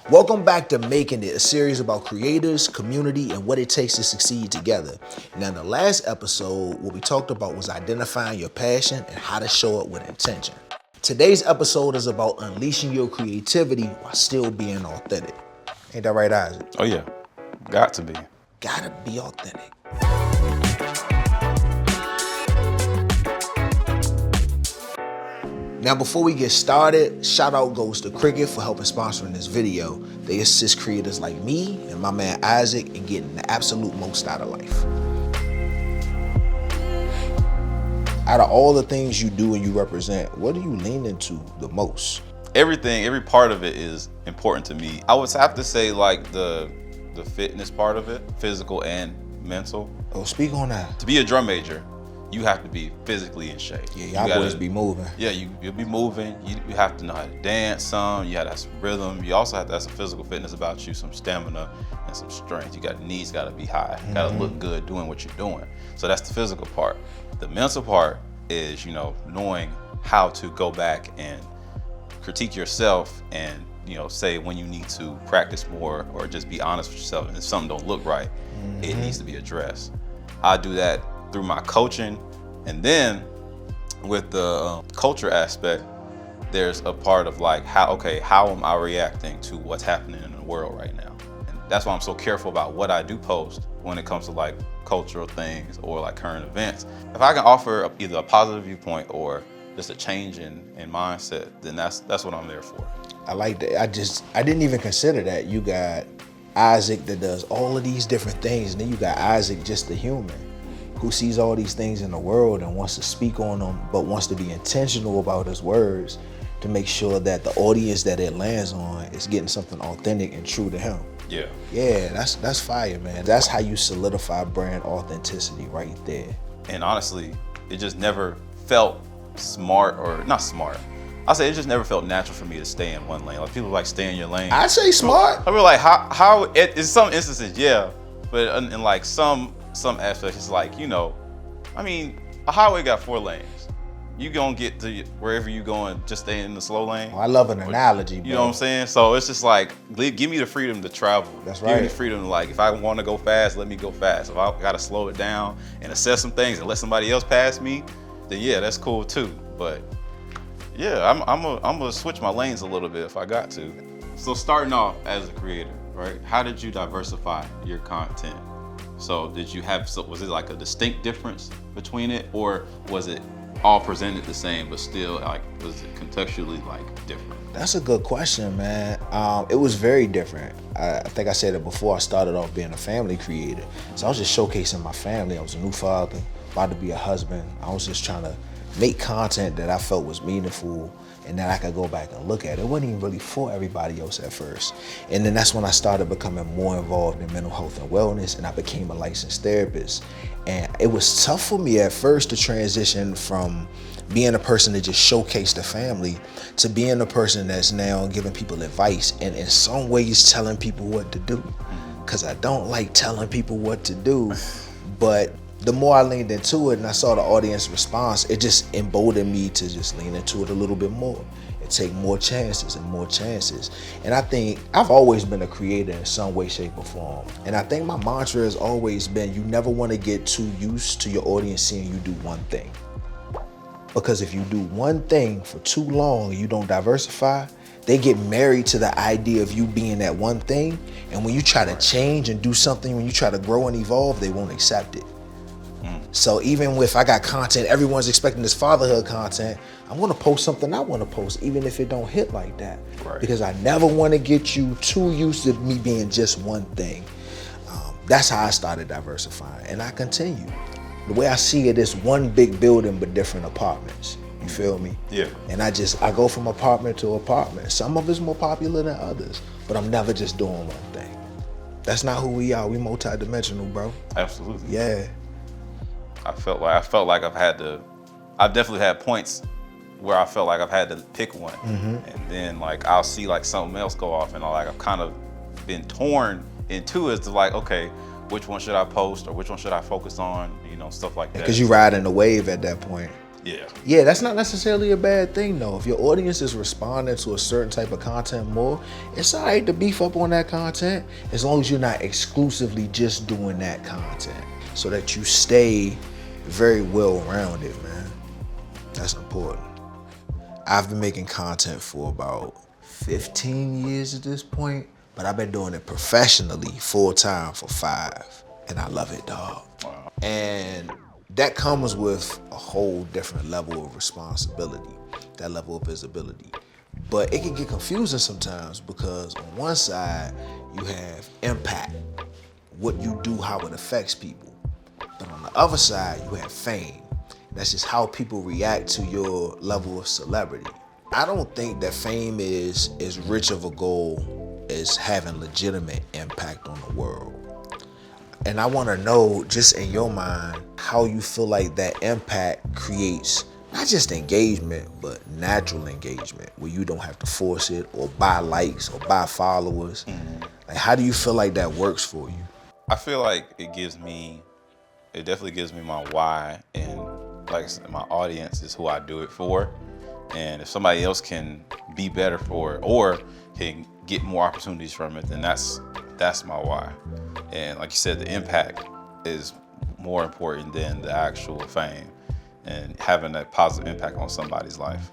Welcome back to Making It, a series about creators, community, and what it takes to succeed together. Now, in the last episode, what we talked about was identifying your passion and how to show it with intention. Today's episode is about unleashing your creativity while still being authentic. Ain't that right, Isaac? Oh yeah, got to be. Gotta be authentic. Now, before we get started, shout out goes to Cricket for helping sponsoring this video. They assist creators like me and my man Isaac in getting the absolute most out of life. Out of all the things you do and you represent, what do you lean into the most? Everything, every part of it is important to me. I would have to say like the fitness part of it, physical and mental. Oh, speak on that. To be a drum major, you have to be physically in shape. Yeah, y'all boys be moving. Yeah, you'll be moving. You have to know how to dance some. You have to have some rhythm. You also have to have some physical fitness about you, some stamina and some strength. Knees got to be high. You got to look good doing what you're doing. So that's the physical part. The mental part is, knowing how to go back and critique yourself and, say when you need to practice more or just be honest with yourself. And if something don't look right, it needs to be addressed. I do that through my coaching, and then with the culture aspect, there's a part of like how am I reacting to what's happening in the world right now? And that's why I'm so careful about what I do post when it comes to like cultural things or like current events. If I can offer either a positive viewpoint or just a change in mindset, then that's what I'm there for. I like that. I didn't even consider that. You got Isaac that does all of these different things, and then you got Isaac, just the human, who sees all these things in the world and wants to speak on them, but wants to be intentional about his words to make sure that the audience that it lands on is getting something authentic and true to him. Yeah. Yeah, that's fire, man. That's how you solidify brand authenticity right there. And honestly, it just never felt smart, or not smart. I say it just never felt natural for me to stay in one lane. Like people like stay in your lane. I say smart. I mean, like how in some instances, yeah, but in like some aspects, it's like, I mean, a highway got 4 lanes. You gonna get to wherever you going, just stay in the slow lane. I love an analogy, bro. You know what I'm saying? So it's just like, give me the freedom to travel. That's right. Give me the freedom to, like, if I want to go fast, let me go fast. If I gotta slow it down and assess some things and let somebody else pass me, then yeah, that's cool too. But yeah, I'm gonna switch my lanes a little bit if I got to. So starting off as a creator, right? How did you diversify your content? So was it like a distinct difference between it, or was it all presented the same, but still like, was it contextually like different? That's a good question, man. It was very different. I think I said it before. I started off being a family creator. So I was just showcasing my family. I was a new father, about to be a husband. I was just trying to make content that I felt was meaningful and that I could go back and look at. It wasn't even really for everybody else at first. And then that's when I started becoming more involved in mental health and wellness, and I became a licensed therapist. And it was tough for me at first to transition from being a person that just showcased the family to being a person that's now giving people advice and in some ways telling people what to do. Because I don't like telling people what to do, but the more I leaned into it and I saw the audience response, it just emboldened me to just lean into it a little bit more and take more chances and more chances. And I think I've always been a creator in some way, shape, or form. And I think my mantra has always been, you never want to get too used to your audience seeing you do one thing. Because if you do one thing for too long and you don't diversify, they get married to the idea of you being that one thing. And when you try to change and do something, when you try to grow and evolve, they won't accept it. So even if I got content, everyone's expecting this fatherhood content, I'm gonna post something I wanna post, even if it don't hit like that. Right. Because I never wanna get you too used to me being just one thing. That's how I started diversifying, and I continue. The way I see it is one big building but different apartments. You feel me? Yeah. And I go from apartment to apartment. Some of it's more popular than others, but I'm never just doing one thing. That's not who we are. We multidimensional, bro. Absolutely. Yeah. I felt like I've definitely had points where I felt like I've had to pick one. And then like I'll see like something else go off, and I've kind of been torn in two as to like, okay, which one should I post or which one should I focus on, stuff like that. Because you riding the wave at that point. Yeah, that's not necessarily a bad thing though. If your audience is responding to a certain type of content more, it's all right to beef up on that content as long as you're not exclusively just doing that content, so that you stay very well-rounded, man. That's important. I've been making content for about 15 years at this point, but I've been doing it professionally full-time for 5, and I love it, dog. Wow. And that comes with a whole different level of responsibility, that level of visibility. But it can get confusing sometimes because on one side, you have impact, what you do, how it affects people. But on the other side, you have fame. That's just how people react to your level of celebrity. I don't think that fame is as rich of a goal as having legitimate impact on the world. And I want to know, just in your mind, how you feel like that impact creates not just engagement, but natural engagement, where you don't have to force it or buy likes or buy followers. Like, how do you feel like that works for you? I feel like it definitely gives me my why, and like I said, my audience is who I do it for. And if somebody else can be better for it or can get more opportunities from it, then that's my why. And like you said, the impact is more important than the actual fame and having that positive impact on somebody's life.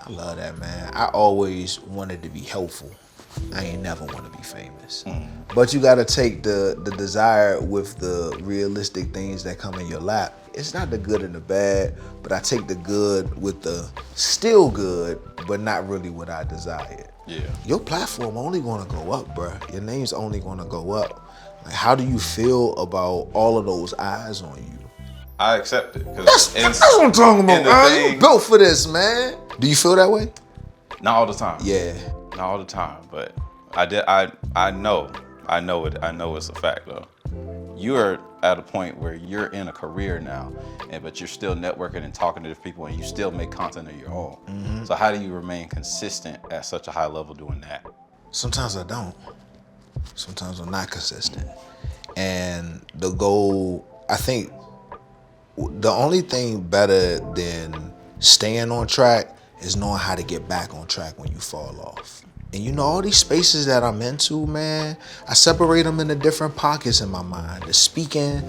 I love that, man. I always wanted to be helpful. I ain't never want to be famous. But you got to take the desire with the realistic things that come in your lap. It's not the good and the bad, but I take the good with the still good, but not really what I desired. Yeah. Your platform only gonna go up, bruh. Your name's only gonna go up. Like, how do you feel about all of those eyes on you? I accept it. That's what I'm talking about, man. You built for this, man. Do you feel that way? Not all the time. Yeah. Not all the time, but I know it. I know it's a fact though. You're at a point where you're in a career now, but you're still networking and talking to people, and you still make content of your own. So how do you remain consistent at such a high level doing that? Sometimes I don't. Sometimes I'm not consistent. And the goal, I think, the only thing better than staying on track is knowing how to get back on track when you fall off. And you know, all these spaces that I'm into, man, I separate them into different pockets in my mind. The speaking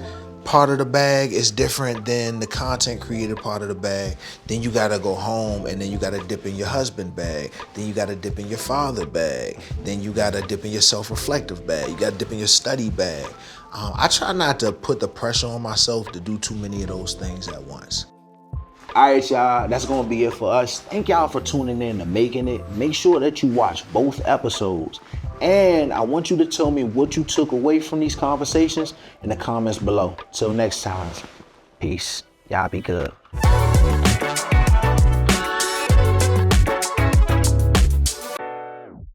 part of the bag is different than the content created part of the bag. Then you gotta go home, and then you gotta dip in your husband bag. Then you gotta dip in your father bag. Then you gotta dip in your self-reflective bag. You gotta dip in your study bag. I try not to put the pressure on myself to do too many of those things at once. All right, y'all, that's going to be it for us. Thank y'all for tuning in to Making It. Make sure that you watch both episodes. And I want you to tell me what you took away from these conversations in the comments below. Till next time, peace. Y'all be good.